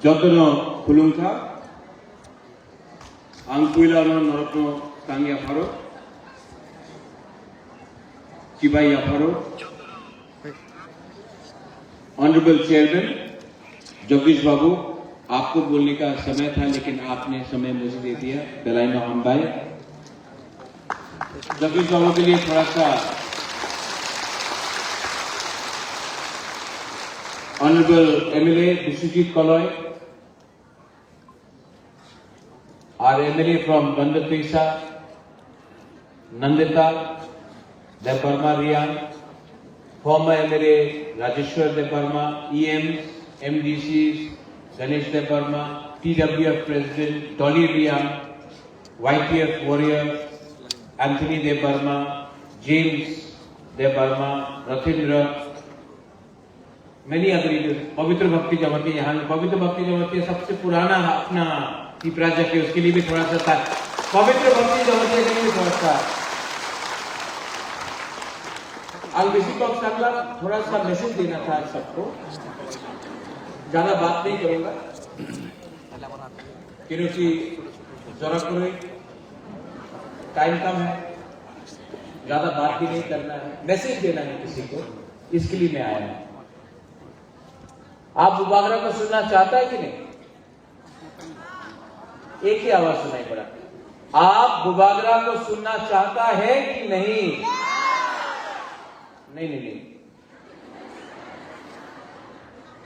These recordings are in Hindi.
Jotono Kulungka, Angkuilano Norotno Tangya Faro, Chibaya Faro, Honorable Chairman, Jagdish बाबू, आपको बोलने का समय था लेकिन आपने समय मुझे दे दिया, बेलाइनो अंबाई। जगदीश बाबू के लिए थोड़ा सा honourable MLA Biswajit Kalai, our MLA from Bandapisa, Nandita, Deparma Riyan, former MLA Rajeshwar Deparma, EMs, MDCs, Ganesh Deparma, TWF President, Dolly Riyan, YTF Warrior, Anthony Deparma, James Deparma, Ratindra, many other leaders. पवित्र भक्ति जमाती यहाँ पवित्र भक्ति जमाती सबसे पुराना अपना प्राजक है, उसके लिए भी थोड़ा सा था। पवित्र भक्ति जमाती के लिए भी थोड़ा सा थोड़ा सा मैसेज देना था सबको। ज्यादा बात नहीं करूंगा क्योंकि जरा कोई टाइम कम है, ज्यादा बात भी नहीं करना है, मैसेज देना है किसी को, इसके लिए मैं आया हूं। आप बुबागरा को सुनना चाहता है कि नहीं? एक ही आवाज सुनाई पड़ा। आप बुबागरा को सुनना चाहता है कि नहीं? नहीं।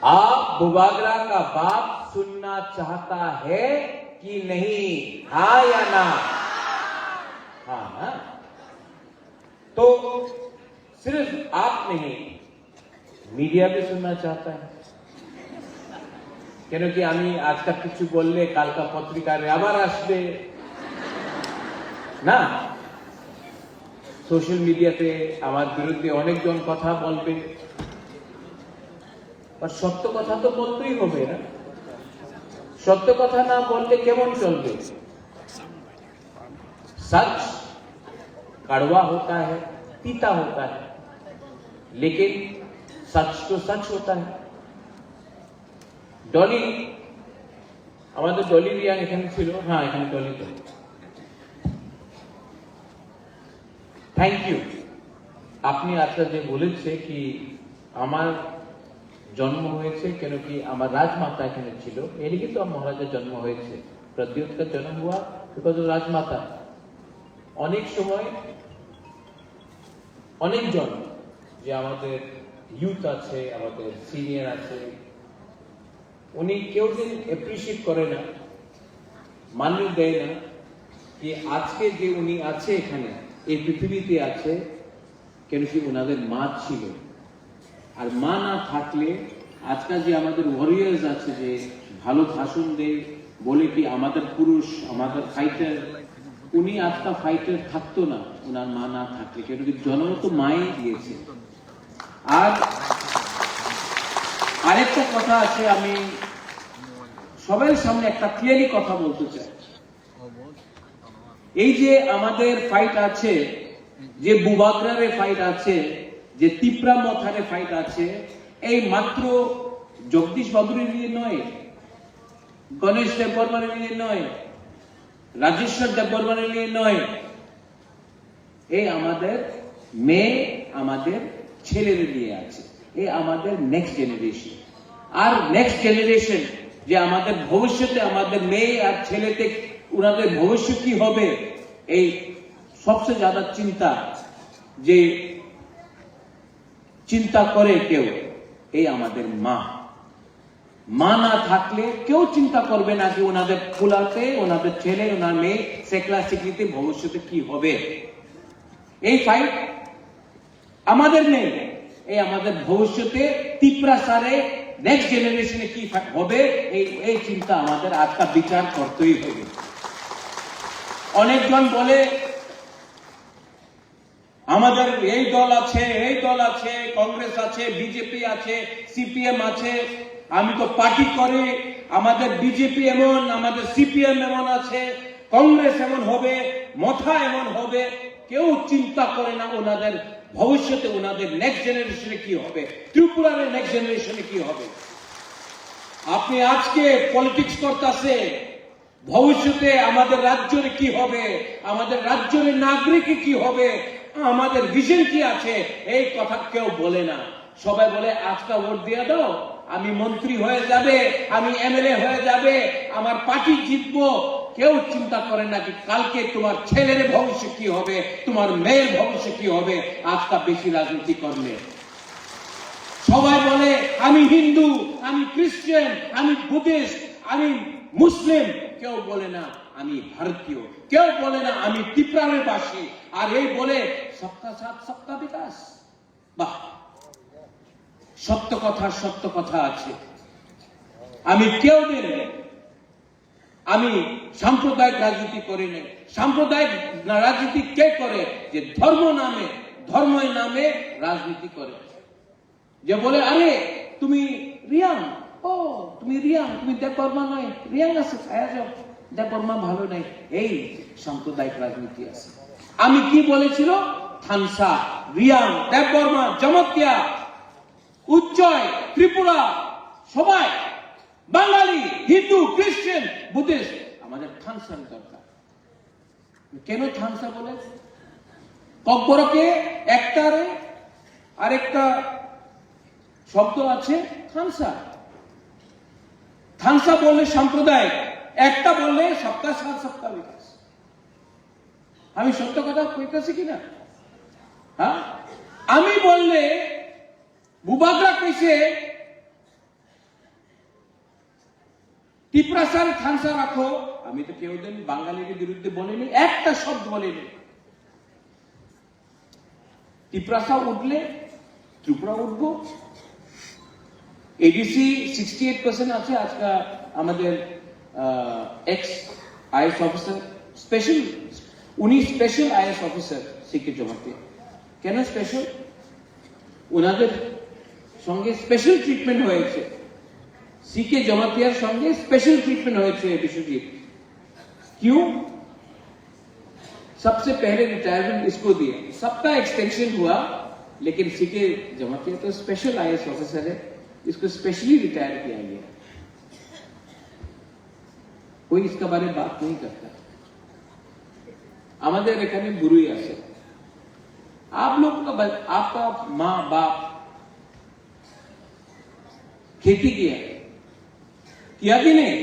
आप बुबागरा का बाप सुनना चाहता है कि नहीं? हाँ या ना? हाँ ना? तो सिर्फ आप नहीं, मीडिया भी सुनना चाहता है। क्योंकि आमी आजकल किछु बोलले कालका पत्रिकारे आबार आसबे ना, सोशल मीडियाते आमार बिरुद्धे अनेक जन कथा बोलबे, पर सत्य कथा तो बोलतेই হবে ना। सत्य कथा ना बोलले केमन चलबे? सच कड़वा होता है, तीता होता है, लेकिन सच तो सच होता है। डॉली, আমাদের ডলি রিয়াং এখানে ছিল, হ্যাঁ এখানে ডলি তো। Thank you. আপনি আজকে যে বলেছে কি আমার জন্ম হয়েছে কেন কি আমার রাজমাতা এখানে ছিল, এর কিন্তু মহারাজের জন্ম হয়েছে, প্রদ্যোৎ का जन्म हुआ बिकॉज ऑफ রাজমাতা। অনেক সময় অনেকজন যে আমাদের ইউথ আছে, আমাদের সিনিয়র আছে, উনি কেউ দিন অ্যাপ্রিশিয়েট করে না, মান্য দেয় না कि আজকে যে উনি আছে এখানে এই পৃথিবীতে আছে কেন কি ওনাদের মা ছিল। আর মা না থাকলে আজকাল যে আমাদের ওয়ারিয়ার্স আছে যে ভালো ভাষণ দেয়, বলে কি আমাদের পুরুষ, আমাদের ফাইটার, উনি আজকা ফাইটার থাকতো না ওনার মা না থাকলে, কেন কি জন্ম তো মাই দিয়েছে। আর আরেকটা কথা আছে, আমি সবার সামনে একটা ক্লিয়ারলি কথা বলতে চাই। এই যে আমাদের ফাইট আছে, যে বুবাগরারে ফাইট আছে, যে তিপ্রা মথারে ফাইট আছে, এই মাত্র জগদীশ বাবুর নিয়ে নয়, গণেশ দেববর্মার নিয়ে নয়, রাজেশ্বর দেববর্মার নিয়ে নয়, এই আমাদের মেয়ে, আমাদের ছেলের নিয়ে আছে, এই আমাদের নেক্সট জেনারেশন। আর নেক্সট জেনারেশন যে আমাদের ভবিষ্যতে আমাদের মেয়ে আর ছেলেতে ওনাদের ভবিষ্যৎ কি হবে, এই সবচেয়ে ज्यादा চিন্তা যে চিন্তা করে কেউ, এই আমাদের মা। মা না থাকলে কেউ চিন্তা করবে না যে ওনাদের ফুলাতে, ওনাদের ছেলে, ওনার মেয়ে সেকলা সিকলিতে ভবিষ্যতে কি হবে। এই ফাইট আমাদের নেই, এই আমাদের ভবিষ্যতে তিপ্রা সারে নেক্সট জেনারেশনে কি হবে, এই চিন্তা আমাদের আজকা বিচার করতেই হবে। অনেকজন বলে আমাদের এই দল আছে, এই দল আছে, কংগ্রেস আছে, বিজেপি আছে, সিপিএম আছে, আমি তো পার্টি করি, আমাদের বিজেপি এমন, আমাদের সিপিএম এমন আছে, কংগ্রেস এমন হবে, মথা এমন হবে। কেউ চিন্তা করে না ওনাদের ভবিষ্যতে, ওনাদের নেক্সট জেনারেশনে কি হবে, ত্রিপুরার নেক্সট জেনারেশনে কি হবে। আপনি আজকে পলিটিক্স করতেছে, ভবিষ্যতে আমাদের রাজ্যের কি হবে, আমাদের রাজ্যের নাগরিক কি হবে, আমাদের ভিশন কি আছে, এই কথা কেউ বলে না। সবাই বলে আজকে ভোট দিয়ে দাও, আমি মন্ত্রী হয়ে যাবে, আমি এমএলএ হয়ে যাবে, আমার পার্টি জিতবো। কেউ চিন্তা করে না কি কালকে তোমার ছেলের ভবিষ্যৎ কি হবে, তোমার মেয়ের ভবিষ্যৎ কি হবে আজকা বেশি রাজনীতি করলে। সবাই বলে আমি হিন্দু, আমি খ্রিস্টান, আমি বুদ্ধিস্ট, আমি মুসলিম। কেউ বলে না আমি ভারতীয়, কেউ বলে না আমি ত্রিপুরার বাসী। আর এই বলে সবকা সাথ সবকা বিকাশ। বাহ, সত্য কথা আছে। আমি কেউ নেই, আমি সাম্প্রদায়িক রাজনীতি করি না। সাম্প্রদায়িক রাজনীতি কে করে? যে ধর্মের নামে রাজনীতি করে। যে বলে আরে তুমি রিয়াং, ও তুমি রিয়াং, তুমি দেববর্মা নয়, রিয়াং আছে খায়া যাও, দেববর্মা ভালো নাই। এই সাম্প্রদায়িক রাজনীতি আছে। আমি কি বলেছিল? থানসা, রিয়াং, দেববর্মা, জমতিয়া, উজ্জয়, ত্রিপুরা, সবাই বাঙালি, হিন্দু, খ্রিস্টান, বুদ্ধিস্ট, আমাদের থানসার দরকার। কেন থানসা বলে? ককবরকে একটারে আরেকটা শব্দ আছে থানসা। থানসা বললে সাম্প্রদায়িক, একটা বললে সবকা সাথ সবকা বিকাশ। আমি সত্য কথা কইতেছি কিনা? হ্যাঁ, আমি বললে বুবাগরা কইছে ত্রিপুরাসার থানসা রাখো। আমি তো কেউ দিন বাঙালির বিরুদ্ধে বলিনি, একটা শব্দ বলিনি। ত্রিপুরাসা উঠলে ত্রিপুরা উঠবো। এডিসি 68% আছে আজকে আমাদের এক্স আইএস অফিসার, স্পেশাল, উনি স্পেশাল আইএস অফিসার সিকে জমাতে। কেন স্পেশাল? ওনাদের সঙ্গে স্পেশাল ট্রিটমেন্ট হয়েছে, सीके जमातियार संगे स्पेशल ट्रीटमेंट हुए विश्वजीत। क्यों? सबसे पहले रिटायरमेंट इसको दिया, सबका एक्सटेंशन हुआ, लेकिन सीके जमातिया तो स्पेशल आईएएस ऑफिसर है, इसको स्पेशली रिटायर किया गया। कोई इसका बारे में बात नहीं करता। আমাদের এখানে বুড়ি আছে, आप लोग का आपका माँ बाप खेती किया कि नहीं?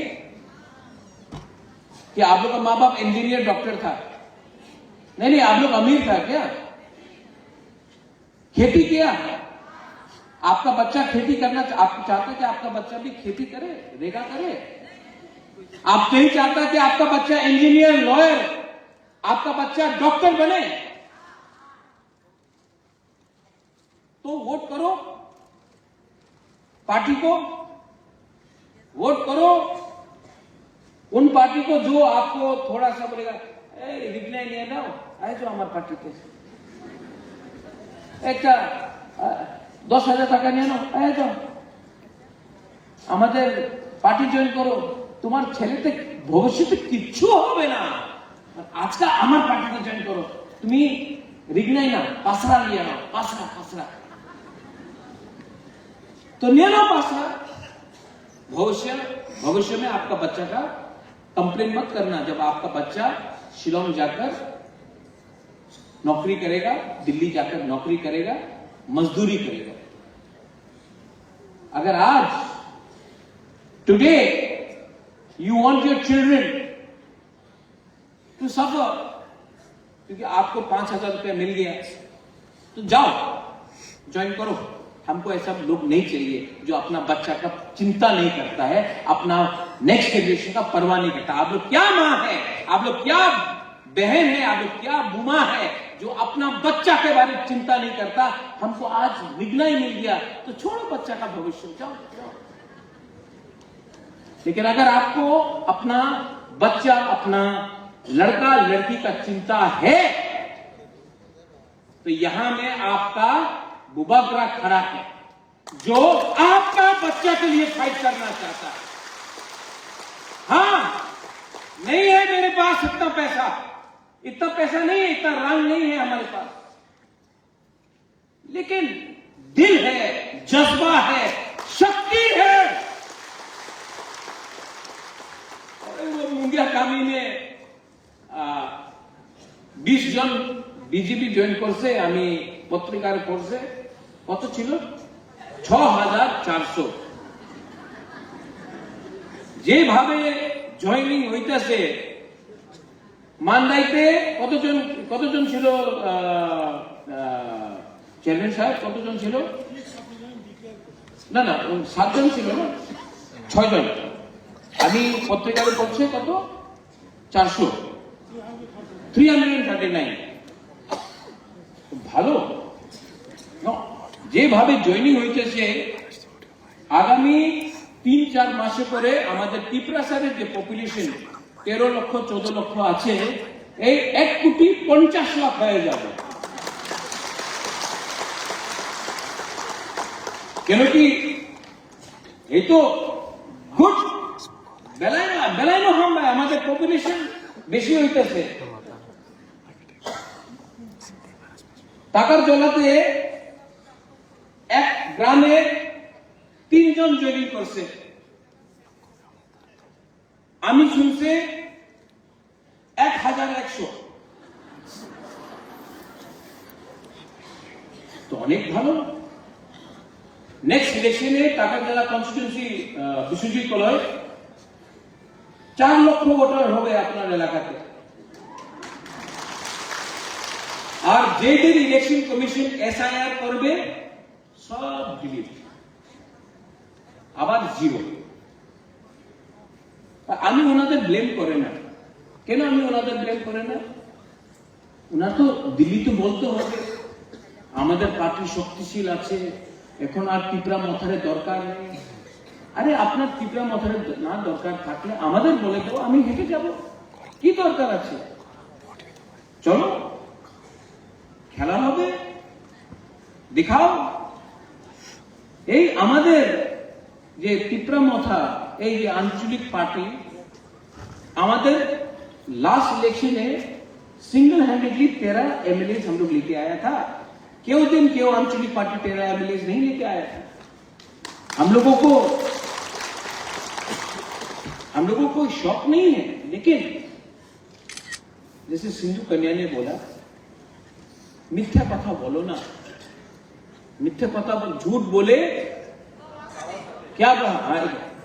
कि आप लोग का माँ बाप इंजीनियर डॉक्टर था? नहीं, आप लोग अमीर था क्या? खेती किया? आपका बच्चा खेती करना, आप चाहते कि आपका बच्चा भी खेती करे, रेगा करे? आप नहीं चाहता कि आपका बच्चा इंजीनियर, लॉयर, आपका बच्चा डॉक्टर बने? तो वोट करो, पार्टी को वोट करो, उन पार्टी को जो आपको थोड़ा सा बोलेगा रिग्नाई नहीं है ना, आए जो हमारे पार्टी के एक 10,000 টাকা নিয়ে নাও, আয় যাও আমাদের পার্টি জয়েন করো, তোমার ছেলেতে ভবিষ্যতে কিচ্ছু হবে না, আজকে আমার পার্টিতে জয়েন করো, তুমি রিগনাই না, পাসরা নিয়ে নাও, পাসরা तो নিয়ে নাও पासरा। भविष्य में आपका बच्चा का कंप्लेन मत करना जब आपका बच्चा शिलोंग जाकर नौकरी करेगा, दिल्ली जाकर नौकरी करेगा, मजदूरी करेगा। अगर आज today you want your children to suffer क्योंकि आपको 5,000 रुपया मिल गया, तो जाओ ज्वाइन करो। हमको ऐसा लोग नहीं चाहिए जो अपना बच्चा का चिंता नहीं करता है, अपना नेक्स्ट जनरेशन का परवाह नहीं करता। आप लोग क्या माँ है, आप लोग क्या बहन है, आप लोग क्या बुमा है जो अपना बच्चा के बारे में चिंता नहीं करता। हमको आज विघ्न ही मिल गया तो छोड़ो बच्चा का भविष्य, जाओ। लेकिन अगर आपको अपना बच्चा, अपना लड़का लड़की का चिंता है तो यहां में आपका बुबागरा खड़ा है जो आपका बच्चा के लिए फाइट करना चाहता है। हाँ, नहीं है मेरे पास इतना पैसा नहीं है, इतना रंग नहीं है हमारे पास, लेकिन दिल है, जज्बा है, शक्ति है। आगामी में 20 জন বিজেপি জয়েন করছে। আমি পত্রিকার পড়ছে কত ছিল 6400। যেভাবে জয়েনিং হইতেছে মান্দাইতে কতজন ছিল চেয়ারম্যান সাহেব, কতজন ছিল? না 7 জন ছিল না, 6 জন। আমি পত্রিকায় পড়ছে কত 400, 339। ভালো যেভাবে জয়েনিং হইতেছে আগামী 3-4 মাসে পরে আমাদের টিপ্রাসারের যে পপুলেশন 13 লক্ষ 14 লক্ষ আছে, এই 1,50,00,000 হয়ে যাবে। কেন কি এই তো গুড বেলায় না হাম ভাই, আমাদের পপুলেশন বেশি হইতেছে। টাকার জলাতে এক গ্রামে 3 জন জয়েনিং করছে। আমি শুনছি 1100, তো অনেক ভালো। নেক্সট ইলেকশনে টাকা জেলা কনস্টিটিউন্সি বিশ্বজিৎ কলয় 4 লক্ষ ভোটার হবে আপনার এলাকাতে। আর যেদের ইলেকশন কমিশন এসআইআর করবে সব ডিলিট, আবার জিরো। আমি ওনাদের ব্লেম করে না। কেন আমি ওনাদের ব্লেম করে না? ওনার তো দিল্লি তো বলতে হবে আমাদের পার্টি শক্তিশীল আছে, এখন আর টিপরা মথারে দরকার নেই। আরে আপনার টিপরা মথারে না দরকার থাকলে আমাদের বলে দেবো, আমি হেঁটে যাব, কি দরকার আছে? চলো খেলা হবে, দেখাও। এই আমাদের যে টিপরা মথা, এই যে আঞ্চলিক পার্টি, আমাদের लास्ट इलेक्शन में सिंगल हैंडेडली 13 एमएलए हम लोग लेके आया था। क्यों आंचलिक पार्टी 13 एमएलए नहीं लेके आया था? हम लोगों को शौक नहीं है। लेकिन जैसे सिंधु कन्या ने बोला, मिथ्या कथा बोलो ना, मिथ्या कथा झूठ बोले क्या कहा?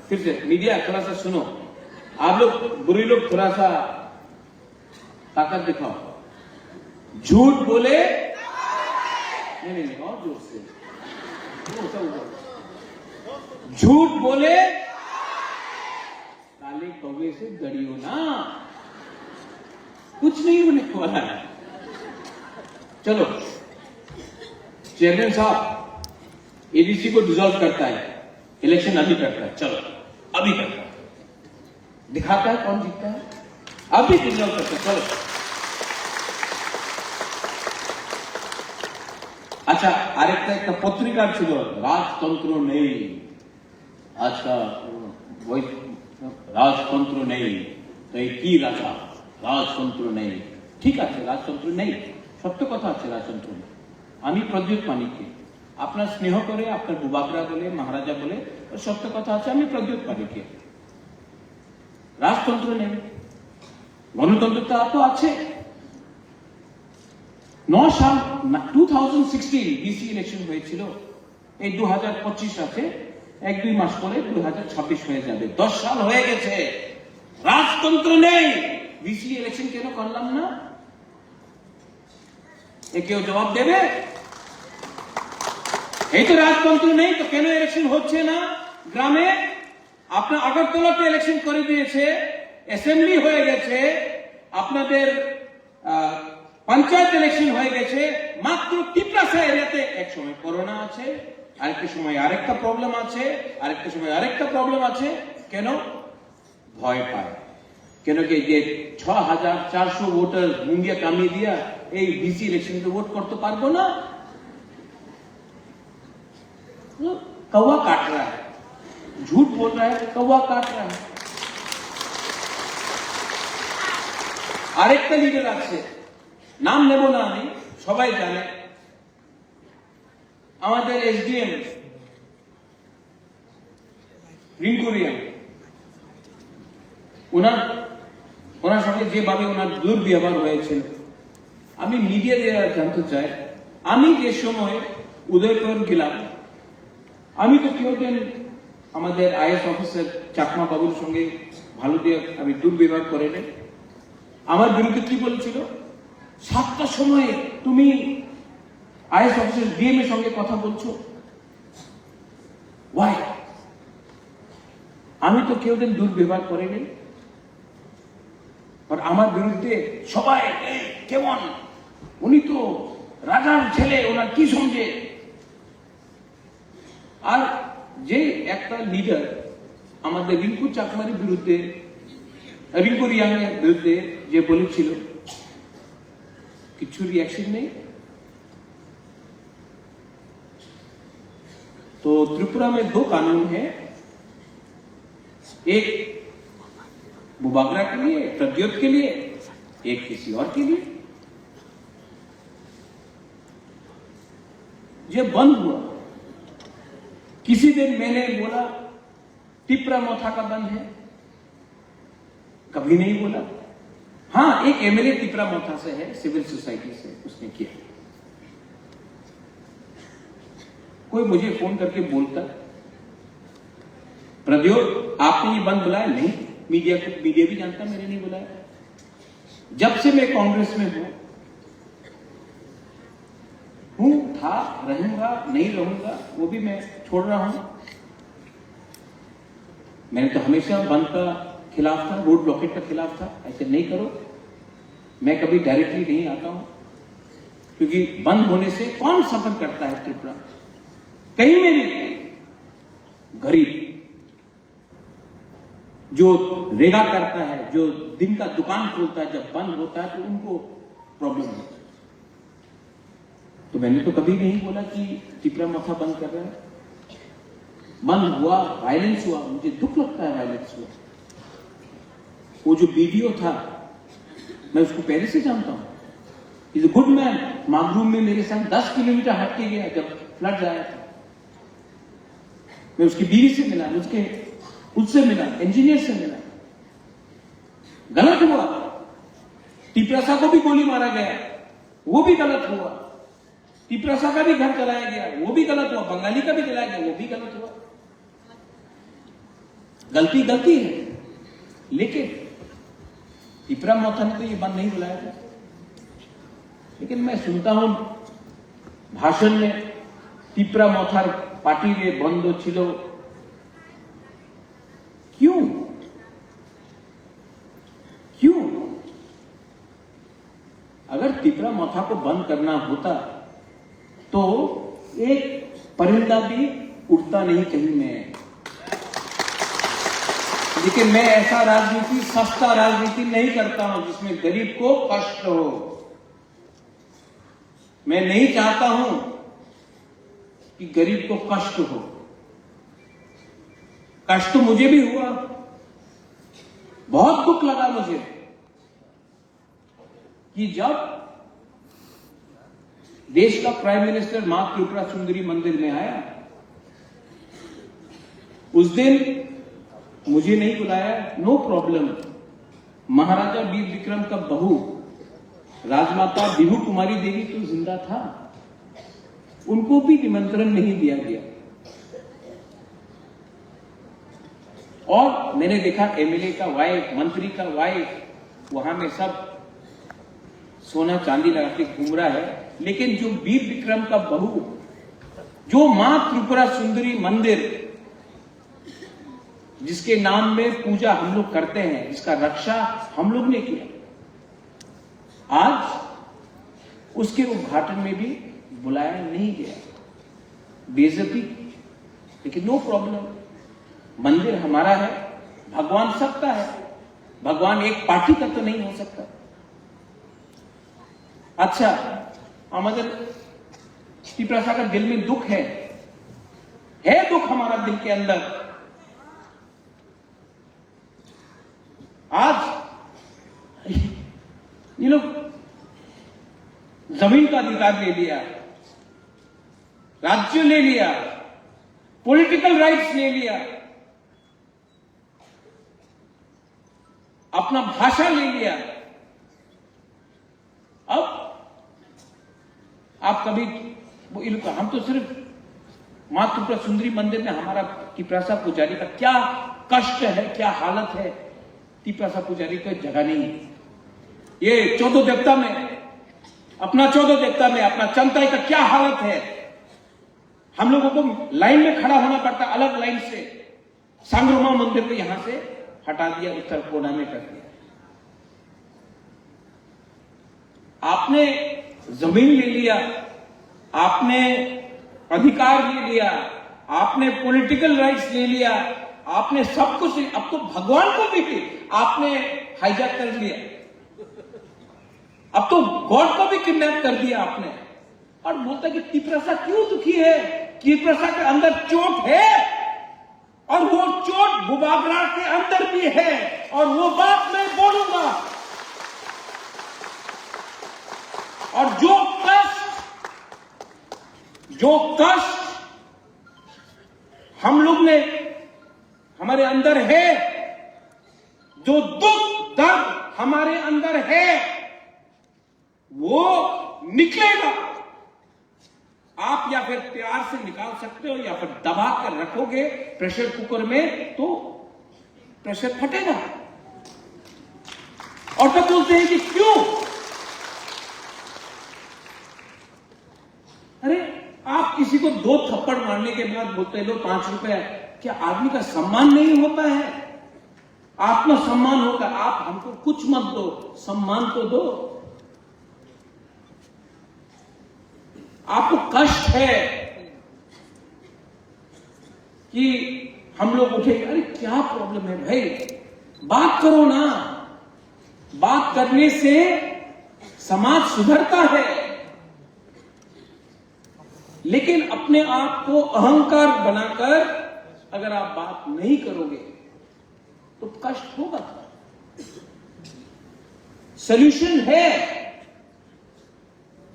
फिर से मीडिया थोड़ा सा सुनो, आप लोग बुरी लोग थोड़ा सा ताकत दिखाओ। झूठ बोले नहीं और जोर से, झूठ बोले काले कौवे से डरियो ना, कुछ नहीं होने वाला है। चलो चेयरमैन साहब एडीसी को डिसॉल्व करता है, इलेक्शन अभी करता है, चलो अभी करता है, दिखाता है कौन जीतता है, अभी डिसॉल्व करता है। चलो আচ্ছা, আরেকটা একটা পত্রিকার ছিল রাজতন্ত্র নেই, আচ্ছা ওই রাজতন্ত্র নেই, তো এই কি রাজা? রাজতন্ত্র নেই, ঠিক আছে রাজতন্ত্র নেই, সত্য কথা আছে রাজতন্ত্র নেই। আমি প্রদ্যুৎ মানিককে আপনার স্নেহ করে, আপনার বুবাকরা বলে, মহারাজা বলে, সত্য কথা আছে। আমি প্রদ্যুৎ মানিককে, রাজতন্ত্র নেই, গণতন্ত্রটা তো আছে। 9 সাল 2016 বিসি ইলেকশন হয়েছিল, এই 2025 আছে, 1-2 মাস পরে 2026 হয়ে যাবে, 10 সাল হয়ে গেছে, রাজতন্ত্র নেই। বিসি ইলেকশন কেন করলাম না? এ কেউ জবাব দেবে? এই তো রাজতন্ত্র নেই, তো কেন ইলেকশন হচ্ছে না গ্রামে? আপনার আগরতলাতে ইলেকশন করে দিয়েছে, অ্যাসেম্বলি হয়ে গেছে, আপনাদের पंचायत इलेक्शन हो गए, मात्र टिप्रासा एरियाते एक समय कोरोना আছে, আরেকটা সময় আরেকটা প্রবলেম আছে, আরেকটা সময় আরেকটা প্রবলেম আছে। কেন? ভয় পায়। কেন কি যে 6400 वोटर मुंडिया कामिए दिया এই বিসি ইলেকশন में वोट करते पारबो ना, कौवा काट रहा है, झूठ बोल रहा है, कौवा काट रहा है। আরেকটা লিডার আছে, নাম নেব না আমি, সবাই জানে, আমাদের এসডিএম রিঙ্কুরিয়া, ওনার ওনার সঙ্গে যেভাবে ওনার দুর্ব্যবহার হয়েছিল, আমি মিডিয়া দিয়ে জানতে চাই, আমি যে সময় উদয়পুর গেলাম, আমি তো কেউদিন আমাদের আইএস অফিসার চাকমা বাবুর সঙ্গে ভালো দিয়ে আমি দুর্ব্যবহার করে নেই। আমার বিরুদ্ধে কি বলছিল, 7টার সময় তুমি আইএস অফিসার ডিএম এর সঙ্গে কথা বলছো, ওয়াই? আমি তো কেউদিন দুর্ব্যবহার করে নেই। আর আমার বিরুদ্ধে সবাই কেমন, উনি তো রাজার ছেলে, ওনার কি সঙ্গে। আর যে একটা লিডার আমাদের রিঙ্কু চাকমার বিরুদ্ধে, রিঙ্কু রিয়াংয়ের বিরুদ্ধে যে বলেছিল, কিছু रिएक्शन नहीं। तो त्रिपुरा में 2 कानून है, एक बुबागरा के लिए, प्रद्योत के लिए, एक किसी और के लिए। ये बंद हुआ, किसी दिन मैंने बोला टिपरा मोथा का बंद है, कभी नहीं बोला। हाँ, एक एमएलए टिपरा मोथा से है, सिविल सोसाइटी से, उसने किया। कोई मुझे फोन करके बोलता, प्रद्योत आपने ये बंद बुलाया? नहीं, मीडिया भी जानता मैंने नहीं बुलाया। जब से मैं कांग्रेस में हूं, था, रहूंगा, नहीं रहूंगा, वो भी मैं छोड़ रहा हूं। मैंने तो हमेशा बंद का खिलाफ था, रोड ब्लॉकेट का खिलाफ था, ऐसे नहीं करो। मैं कभी डायरेक्टली नहीं आता हूं, क्योंकि बंद होने से कौन सफर करता है त्रिपुरा? कहीं में नहीं। गरीब जो रेगा करता है, जो दिन का दुकान खोलता है, जब बंद होता है तो उनको प्रॉब्लम होता है। तो मैंने तो कभी नहीं बोला कि टिपरा मोथा बंद कर रहा है। बंद हुआ, वायलेंस हुआ, मुझे दुख लगता है वायलेंस हुआ। वो जो वीडियो था, मैं उसको पहले से जानता हूं। Is a good man. मागरूम में मेरे साथ 10 किलोमीटर हट के गया जब फ्लड आया था। मैं उसकी बीवी से मिला, उससे मिला, इंजीनियर से मिला। गलत हुआ, टिपरासा को भी गोली मारा गया, वो भी गलत हुआ। टिपरासा का भी घर जलाया गया, वो भी गलत हुआ। बंगाली का भी जलाया गया, वो भी गलत हुआ। गलती है, लेकिन टिपरा मोथा ने तो ये बंद नहीं बुलाया था। लेकिन मैं सुनता हूं भाषण में टिपरा मोथार पार्टी में बंद छिलो। क्यों? अगर टिपरा मोथा को बंद करना होता तो एक परिंदा भी उड़ता नहीं कहीं में। लेकिन मैं ऐसा राजनीति, सस्ता राजनीति नहीं करता हूं जिसमें गरीब को कष्ट हो। मैं नहीं चाहता हूं कि गरीब को कष्ट हो। कष्ट मुझे भी हुआ, बहुत दुख लगा मुझे कि जब देश का प्राइम मिनिस्टर मां त्रिपुरा सुंदरी मंदिर में आया, उस दिन मुझे नहीं बुलाया, नो प्रॉब्लम। महाराजा वीर विक्रम का बहू राजमाता बिहू कुमारी देवी तो जिंदा था, उनको भी निमंत्रण नहीं दिया गया। और मैंने देखा एमएलए का वाइफ, मंत्री का वाइफ वहां में सब सोना चांदी लगा के घूम रहा है। लेकिन जो वीर विक्रम का बहू, जो मां त्रिपुरा सुंदरी मंदिर जिसके नाम में पूजा हम लोग करते हैं, जिसका रक्षा हम लोग ने किया, आज उसके उद्घाटन में भी बुलाया नहीं गया, बेइज्जती। लेकिन नो प्रॉब्लम, मंदिर हमारा है, भगवान सबका है, भगवान एक पार्टी का तो नहीं हो सकता। अच्छा, हमारे टिपरासा का दिल में दुख है दुख हमारा दिल के अंदर। आज ये लोग जमीन का अधिकार ले लिया, राज्य ले लिया, पॉलिटिकल राइट्स ले लिया। अपना भाषा ले लिया। अब आप कभी हम तो सिर्फ मां त्रिपुरा सुंदरी मंदिर में हमारा तिपरासा पुजारी का क्या कष्ट है, क्या हालत है, तिपरासा पुजारी को जगह नहीं है। ये 14 देवता में अपना चंताई का क्या हालत है। हम लोगों को लाइन में खड़ा होना पड़ता, अलग लाइन से। सांग्रोमा मंदिर को यहां से हटा दिया, उत्तर कोना में कर दिया। आपने जमीन ले लिया, आपने अधिकार ले लिया, आपने पॉलिटिकल राइट्स ले लिया, आपने सब कुछ। अब तो भगवान को भी आपने हाईजैक कर लिया, अब तो गॉड को भी किडनैप कर दिया आपने। और बोलता कि तिपरासा क्यों दुखी है? तिपरासा के अंदर चोट है, और वो चोट बुबागरा के अंदर भी है, और वो बात मैं बोलूंगा। और जो कष्ट हम लोग ने हमारे अंदर है, जो दुख दर्द हमारे अंदर है, वो निकलेगा। आप या फिर प्यार से निकाल सकते हो, या फिर दबा कर रखोगे प्रेशर कुकर में तो प्रेशर फटेगा। और तब बोलते हैं कि क्यों? अरे आप किसी को 2 थप्पड़ मारने के बाद बोलते लो 5 रुपए, क्या आदमी का सम्मान नहीं होता है? आत्मसम्मान होगा। आप हमको कुछ मत दो, सम्मान तो दो। आपको कष्ट है कि हम लोग उठे, अरे क्या प्रॉब्लम है भाई, बात करो ना। बात करने से समाज सुधरता है। लेकिन अपने आप को अहंकार बनाकर अगर आप बात नहीं करोगे तो कष्ट होगा। सॉल्यूशन है,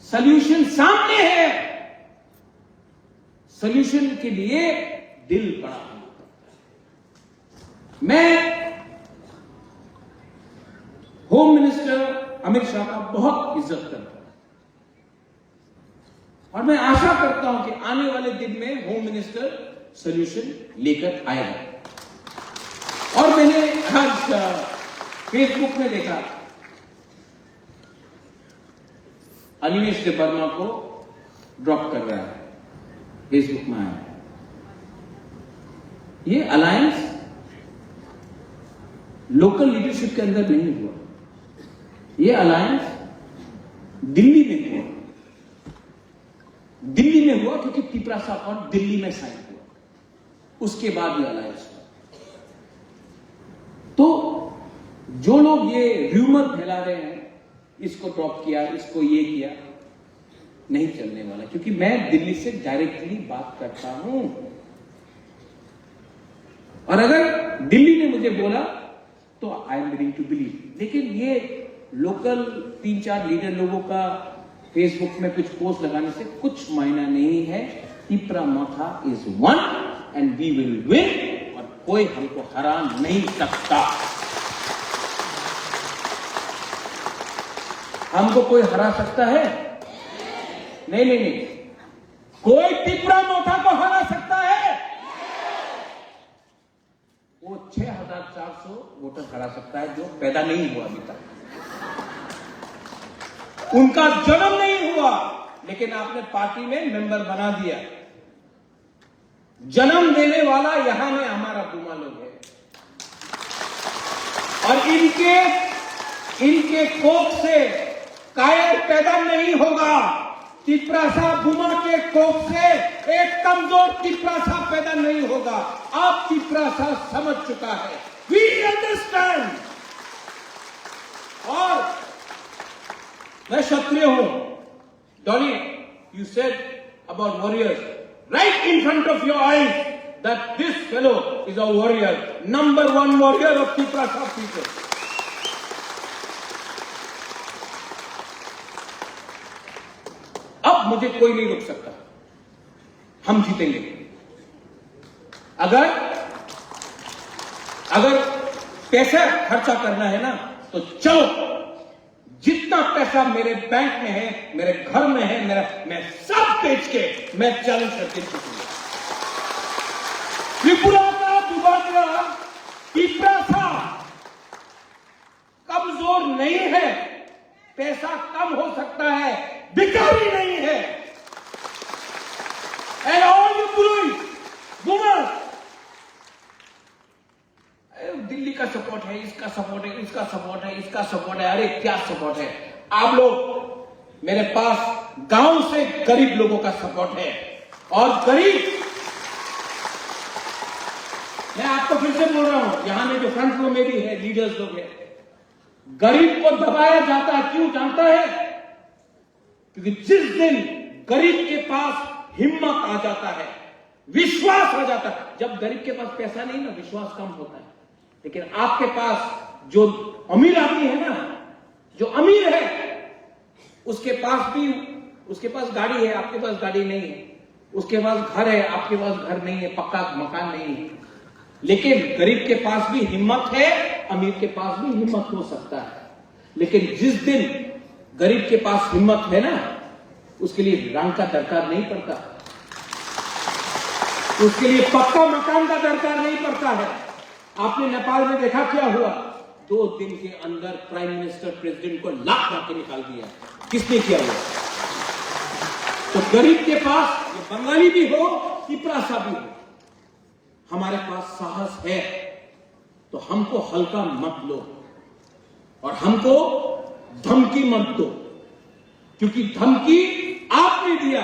सॉल्यूशन सामने है। सॉल्यूशन के लिए दिल बड़ा होना पड़ता है। मैं होम मिनिस्टर अमित शाह का बहुत इज्जत करता हूं, और मैं आशा करता हूं कि आने वाले दिन में होम मिनिस्टर सॉल्यूशन लेकर आएगा। और मैंने आज फेसबुक में देखा, अनिमेश वर्मा को ड्रॉप कर रहा है, फेसबुक में आया। ये अलायंस लोकल लीडरशिप के अंदर नहीं हुआ, ये अलायंस दिल्ली में हुआ। दिल्ली में हुआ क्योंकि तिपरासा और दिल्ली में साइन हुआ, उसके बाद ये अलायंस हुआ। तो जो लोग ये र्यूमर फैला रहे हैं, इसको ड्रॉप किया, इसको ये किया, नहीं चलने वाला। क्योंकि मैं दिल्ली से डायरेक्टली बात करता हूं, और अगर दिल्ली ने मुझे बोला तो I am willing to believe. लेकिन ये लोकल 3-4 लीडर लोगों का फेसबुक में कुछ पोस्ट लगाने से कुछ मायना नहीं है। Tipra Motha is one and we will win, और कोई हमको हरा नहीं सकता। हमको कोई हरा सकता है? नहीं नहीं नहीं, कोई तिपरामोथा को हरा सकता है? वो 6400 वोटर हरा सकता है जो पैदा नहीं हुआ अभी तक, उनका जन्म नहीं हुआ, लेकिन आपने पार्टी में मेंबर बना दिया। जन्म देने वाला यहां में हमारा बुमा लोग है, और इनके कोख से कायर पैदा नहीं होगा। तिपरासा बुमा के कोख से एक कमजोर तिपरासा पैदा नहीं होगा। अब तिपरासा समझ चुका है, वी अंडरस्टैंड। और मैं क्षत्रिय हूं। Dolly, you said about warriors right in front of your eyes that this fellow is a warrior, number 1 warrior of Tiprasa people. अब मुझे कोई नहीं रोक सकता, हम जीतेंगे। अगर पैसा खर्चा करना है ना, तो चलो, जितना पैसा मेरे बैंक में है, मेरे घर में है, मैं सब बेच के मैं चैलेंज करके चुकूंगा। त्रिपुरा का बुबाकरा तिप्रासा कमजोर नहीं है, पैसा कम हो सकता है, भिखारी नहीं है। एंड ऑल यू बुलुई वुमन, दिल्ली का सपोर्ट है, इसका सपोर्ट है, इसका सपोर्ट है, इसका सपोर्ट है, अरे क्या सपोर्ट है। आप लोग मेरे पास गांव से गरीब लोगों का सपोर्ट है, और गरीब, मैं आपको फिर से बोल रहा हूं, यहां में जो फ्रंट रो में भी है, लीडर्स लोग हैं, गरीब को दबाया जाता है, क्यों जानता है? क्योंकि जिस दिन गरीब के पास हिम्मत आ जाता है, विश्वास आ जाता है, जब गरीब के पास पैसा नहीं ना, विश्वास कम होता है। लेकिन आपके पास जो अमीर आदमी है ना, जो अमीर है, उसके पास गाड़ी है, आपके पास गाड़ी नहीं है, उसके पास घर है, आपके पास घर नहीं है, पक्का मकान नहीं है। लेकिन गरीब के पास भी हिम्मत है, अमीर के पास भी हिम्मत हो सकता है। लेकिन जिस दिन गरीब के पास हिम्मत है ना, उसके लिए रंग का दरकार नहीं पड़ता, उसके लिए पक्का मकान का दरकार नहीं पड़ता है। आपने नेपाल में देखा क्या हुआ? 2 दिन के अंदर प्राइम मिनिस्टर प्रेसिडेंट को लात मार के निकाल दिया। किसने किया वो? तो गरीब के पास, ये बंगाली भी हो, तिप्रासा भी हो, हमारे पास साहस है, तो हमको हल्का मत लो और हमको धमकी मत दो, क्योंकि धमकी आपने दिया,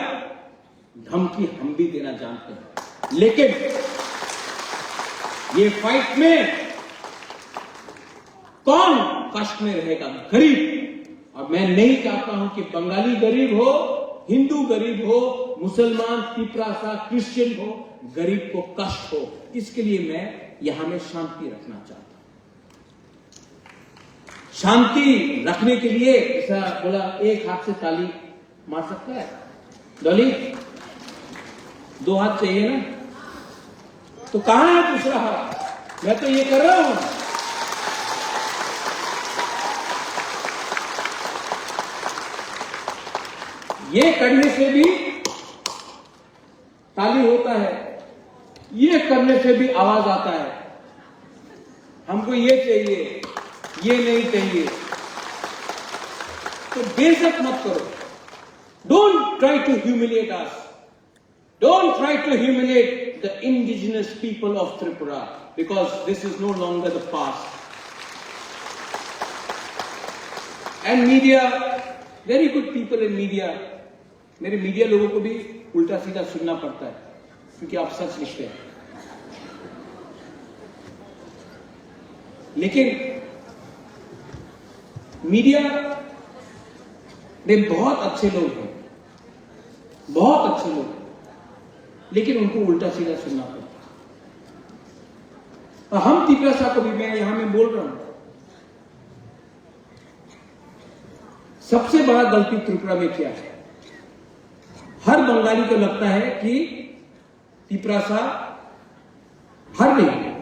धमकी हम भी देना जानते हैं। लेकिन ये फाइट में कौन कष्ट में रहेगा? गरीब। और मैं नहीं चाहता हूं कि बंगाली गरीब हो, हिंदू गरीब हो, मुसलमान, तिप्रासा, क्रिश्चियन हो, गरीब को कष्ट हो। इसके लिए मैं यहां में शांति रखना चाहता हूं। शांति रखने के लिए ऐसा बोला, एक हाथ से ताली मार सकता है डॉली? 2 हाथ चाहिए ना? तो कहां है दूसरा हाथ? मैं तो ये कर रहा हूं। ये करने से भी ताली होता है, ये करने से भी आवाज आता है। हमको ये चाहिए, ये नहीं चाहिए, तो बेइज्जत मत करो। Don't try to humiliate us, don't try to humiliate the indigenous people of Tripura, because this is no longer the past. And media, very good people in media, मेरे मीडिया लोगों को भी उल्टा सीधा सुनना पड़ता है, क्योंकि आप सच लिखते हैं। लेकिन मीडिया में बहुत अच्छे लोग हैं, बहुत अच्छे लोग हैं, लेकिन उनको उल्टा सीधा सुनना पड़ता है। हम तिप्रासा को भी, मैं यहां में बोल रहा हूं, सबसे बड़ा गलती त्रिपुरा में क्या है? हर बंगाली को लगता है कि तिप्रासा, हर नहीं,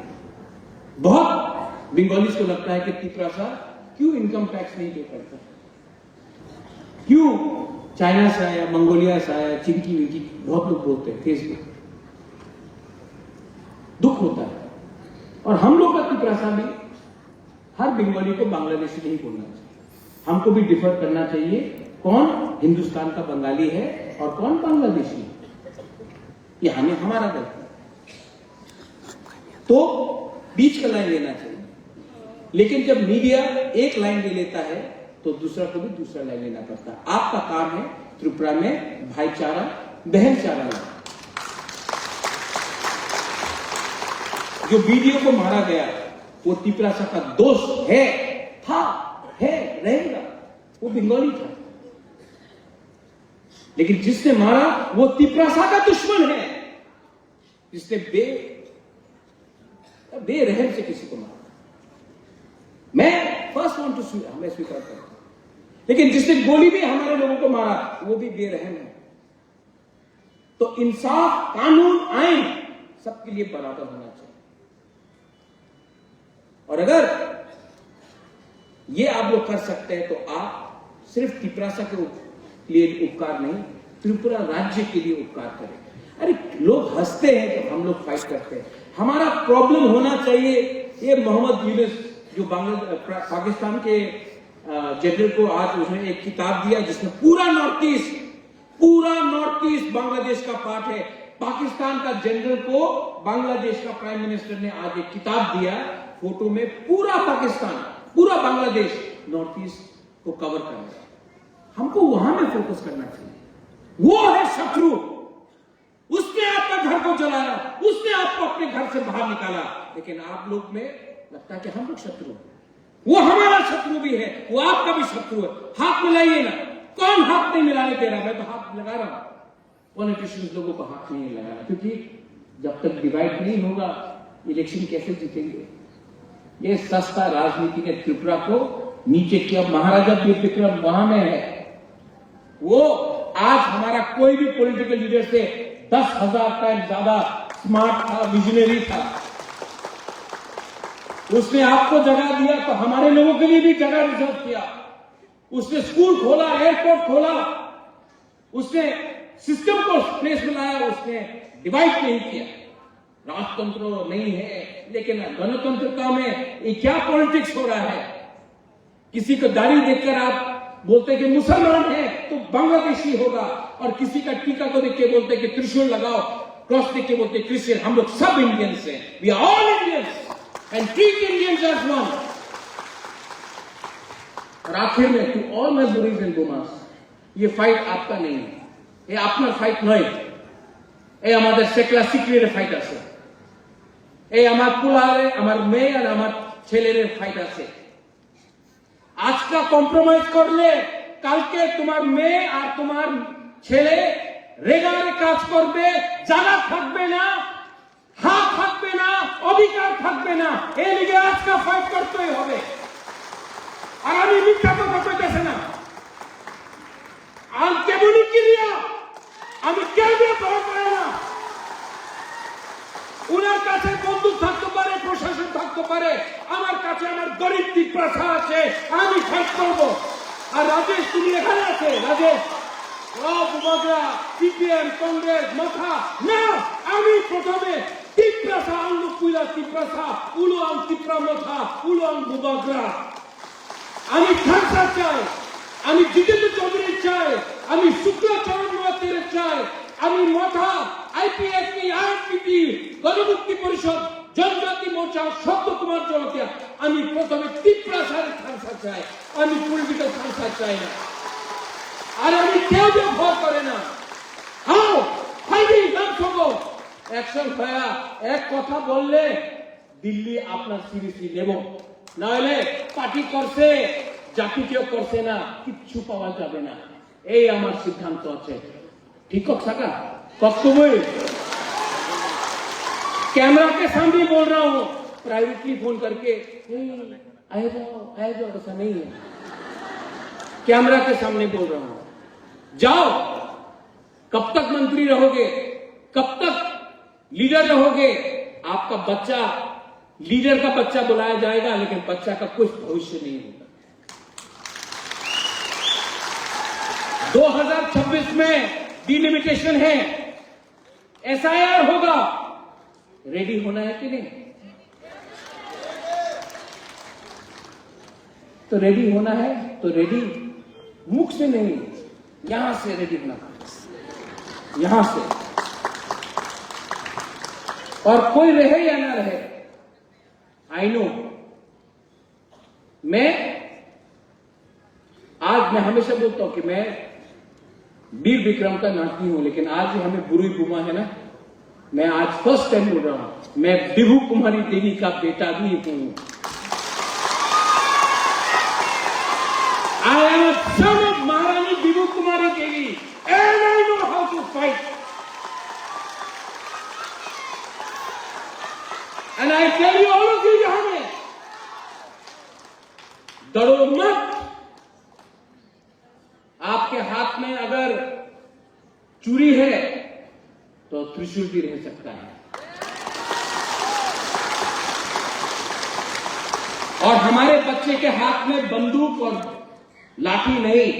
बहुत बंगालीज को लगता है कि तिप्रासा क्यों इनकम टैक्स नहीं पे करता, क्यों चाइना से आया, मंगोलिया से आया, चिंकी विंकी, बहुत लोग बोलते हैं फेसबुक। दुख होता है। और हम लोग का तिप्रासा भी, हर बंगाली को बांग्लादेशी नहीं बोलना चाहिए, हमको भी डिफर करना चाहिए, कौन हिंदुस्तान का बंगाली है और कौन बांग्लादेशी है, ये हमें हमारा गलती है। तो बीच का लाइन लेना चाहिए। लेकिन जब मीडिया एक लाइन ले लेता है, तो दूसरा को भी दूसरा लाइन लेना पड़ता है। आपका काम है त्रिपुरा में भाईचारा, बहनचारा लाना। जो वीडियो को मारा गया, वो तिप्रासा का दोस्त है, था, है, रहेगा, वो बंगाली था। लेकिन जिसने मारा वो तिप्रासा का दुश्मन है, जिसने बेरहम से किसी को मारा। मैं फर्स्ट वांट टू स्वीकार, मैं स्वीकार करता हूं। लेकिन जिसने गोली भी हमारे लोगों को मारा, वो भी बेरहम है। तो इंसाफ, कानून, आइन सबके लिए बराबर होना चाहिए। और अगर ये आप लोग कर सकते हैं तो आप सिर्फ त्रिपुरा के लिए उपकार नहीं, त्रिपुरा राज्य के लिए उपकार करें। अरे लोग हंसते हैं जब हम लोग फाइट करते हैं। हमारा प्रॉब्लम होना चाहिए ये मोहम्मद यूनुस जो पाकिस्तान के जनरल को आज उसने एक किताब दिया जिसमें पूरा नॉर्थ ईस्ट बांग्लादेश का पार्ट है। पाकिस्तान का जनरल को बांग्लादेश का प्राइम मिनिस्टर ने आज एक किताब दिया, फोटो में पूरा पाकिस्तान, पूरा बांग्लादेश नॉर्थ ईस्ट को कवर कर रहा है। हमको वहां में फोकस करना चाहिए। वो है शत्रु, उसने आपका घर को जलाया, उसने आपको अपने घर से बाहर निकाला, लेकिन आप लोग में लगता है कि हम लोग शत्रु हैं। वो हमारा शत्रु भी है, वो आपका भी शत्रु है। हाथ मिलाइए ना। कौन हाथ नहीं मिलाने दे रहा? मैं तो हाथ लगा रहा हूं। पॉलिटिशियंस लोगों को हाथ नहीं लगाना, क्योंकि जब तक डिवाइड नहीं होगा इलेक्शन कैसे जीतेंगे? ये सस्ता राजनीति ने त्रिपुरा को नीचे किया। महाराजा वीर विक्रम वहां में है। वो आज हमारा कोई भी पॉलिटिकल लीडर से 10,000 टाइम ज्यादा स्मार्ट था, विजनरी था। उसने आपको जगह दिया तो हमारे लोगों के लिए भी जगह रिजर्व किया। उसने स्कूल खोला, एयरपोर्ट खोला, उसने सिस्टम को प्लेस में लाया, उसने डिवाइड नहीं किया। राजतंत्र नहीं है, लेकिन गणतंत्रता में ये क्या पॉलिटिक्स हो रहा है? किसी को दाढ़ी देखकर आप बोलते कि मुसलमान है तो बांग्लादेशी होगा, और किसी का टीका को देख के बोलते कि त्रिशूल लगाओ, क्रॉस देख के बोलते क्रिश्चियन। हम लोग सब इंडियंस हैं। We are all Indians and treat Indians as one. और आखिर में टू ऑल माय बुरीज एंड बुमास, ये फाइट आपका नहीं है, ये अपना फाइट नहीं। ये हमारे सेकला सिक्रेट फाइट আছে, এই আমার পুলারে আমার মেয়ে আর আমার ছেলের ফাইট আছে। আজকে কম্প্রোমাইজ করলে কালকে তোমার মেয়ে আর তোমার ছেলে রেগারে কাজ করবে, জায়গা থাকবে না, হাত থাকবে না, অধিকার থাকবে না। এই লিগে আজকে ফাইট করতেই হবে। আর আমি মিথ্যা কথা কইতেছি না। আর কেবলই কি দিয়া আমি কেউ ভয় করে না। উনার কাছে বন্দুক থাকতে পারে, প্রশাসন থাকতে পারে, আমার কাছে আমার গরিব ত্রিপ্রাসা আছে, আমি ফাইট করব। আর রাজেশ তুমি এখানে আছে, রাজেশ বুবাগরা সিপিএম কংগ্রেস মাথা না, আমি প্রথমে ত্রিপ্রাসা আন্দোলন ত্রিপ্রাসা উলুয়ান ত্রিপ্রা মাথা উলুয়ান বুবাগরা। আমি খালসা চাই, আমি জিতেন্দ্র চৌধুরী চাই, আমি শুক্লাচরণ মোয়াত্তের চাই, আমি মাথা আইপিএফটি আইপিপি গণমুক্তি পরিষদ জনজাতি মোর্চা শব্দ কুমার জনতা। আমি প্রথমে ত্রিপ্রাসার খালসা চাই, আমি পলিটিক্যাল খালসা চাই না। আর আমি কেউ ভয় করে না। হাও ফাইটিং নাম সঙ্গ অ্যাকশন ভাইয়া এক কথা বললে দিল্লি আপনার সিরিয়াসলি নেব, না হলে পার্টি করছে জাতি কেউ করছে না, কিচ্ছু পাওয়া যাবে না। এই আমার সিদ্ধান্ত আছে। ठीक हो सका कभी कैमरा के सामने बोल रहा हूं, प्राइवेटली फोन करके आए जाओ ऐसा नहीं है। कैमरा के सामने बोल रहा हूं, जाओ। कब तक मंत्री रहोगे, कब तक लीडर रहोगे? आपका बच्चा लीडर का बच्चा बुलाया जाएगा, लेकिन बच्चा का कुछ भविष्य नहीं होगा। 2026 में डिलिमिटेशन है, एसआईआर होगा। रेडी होना है कि नहीं? तो रेडी होना है तो रेडी मुख से नहीं, यहां से रेडी होना, यहां से। और कोई रहे या ना रहे, आई नो। आज मैं हमेशा बोलता हूं कि मैं वीर विक्रम का नाती हूं, लेकिन आज हमें बुरी बुमा है ना। मैं आज फर्स्ट टाइम बोल रहा हूं, मैं विभू कुमारी देवी का बेटा भी हूं। I am a son of Maharani Bibhu Kumari Devi and I know how to fight and I tell you all of you, यहां में डरो मत। आपके हाथ में अगर चूड़ी है तो त्रिशूल भी रह सकता है। और हमारे बच्चे के हाथ में बंदूक और लाठी नहीं,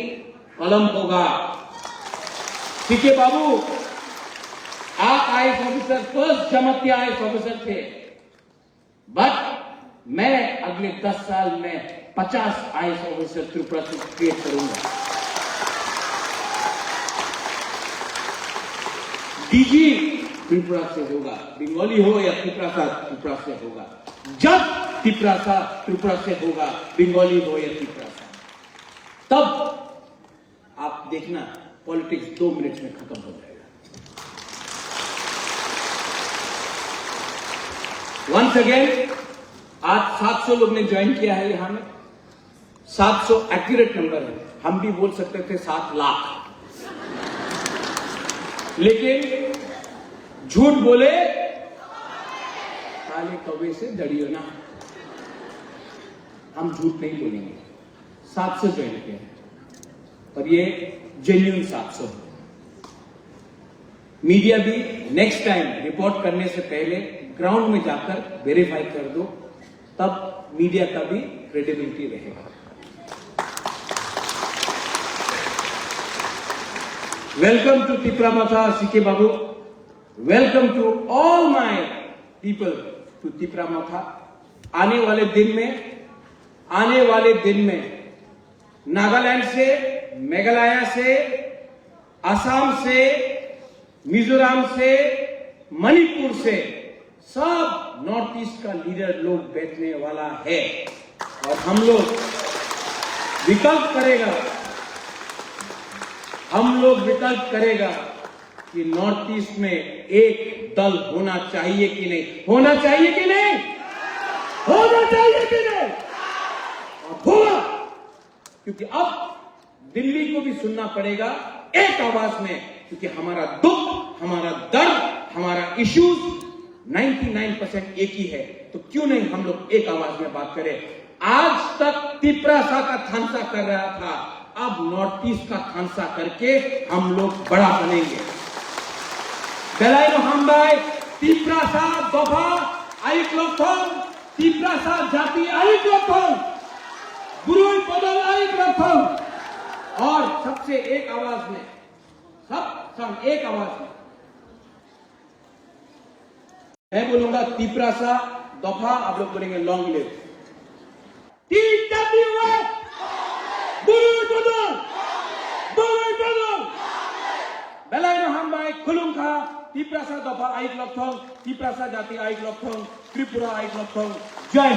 कलम होगा। ठीक है बाबू, आप IAS officer first Jamatia IAS officer थे, बट मैं अगले 10 साल में 50 आईएएस ऑफिसर त्रिपुरा से क्रिएट करूंगा। डीजी त्रिपुरा से होगा, बंगाली हो या त्रिपुरा से होगा। जब त्रिपुरा से होगा, बंगाली हो या त्रिपुरा से, तब आप देखना पॉलिटिक्स 2 मिनट में खत्म हो जाएगा। वंस अगेन, आज 700 लोग ने ज्वाइन किया है यहां में। 700 एक्यूरेट नंबर है, हम भी बोल सकते थे 7 लाख, लेकिन झूठ बोले काले कौवे से डरियो ना, हम झूठ नहीं बोलेंगे। 700 ज्वाइन किए हैं, और ये जेन्युइन 700 है। मीडिया भी नेक्स्ट टाइम रिपोर्ट करने से पहले ग्राउंड में जाकर वेरीफाई कर दो, तब मीडिया का भी क्रेडिबिलिटी रहेगा। Welcome to Tipra Motha CK Babu, welcome to all my people to Tipra Motha. आने वाले दिन में नागालैंड से, मेघालय से, असम से, मिजोरम से, मणिपुर से सब नॉर्थ ईस्ट का लीडर लोग बैठने वाला है, और हम लोग विकल्प करेगा कि नॉर्थ ईस्ट में एक दल होना चाहिए कि नहीं, होना चाहिए कि नहीं, होना चाहिए कि नहीं, और होगा। क्योंकि अब दिल्ली को भी सुनना पड़ेगा एक आवाज में, क्योंकि हमारा दुख, हमारा दर्द, हमारा इश्यूज 99% एक ही है। तो क्यों नहीं हम लोग एक आवाज में बात करें। आज तक तिप्रासा का थानसा कर रहा था, अब नॉर्थ ईस्ट का थानसा करके हम लोग बड़ा बनेंगे। बेलायनो हामबाय तिप्रासा दफा आइक लक्षण, तिप्रासा जाति आइक लक्षण, गुरुई बदल आइक लक्षण, और सबसे एक आवाज में, सब एक आवाज में मैं बोलूंगा तिप्रासा दफा, आप लोग बोलेंगे लॉन्ग लिव। बेलायनो हामबाय खुलुमखा तिप्रासा दफा आइक लक्षण, तिप्रासा जाति आइक लक्षण, त्रिपुरा आइक लक्षण। जय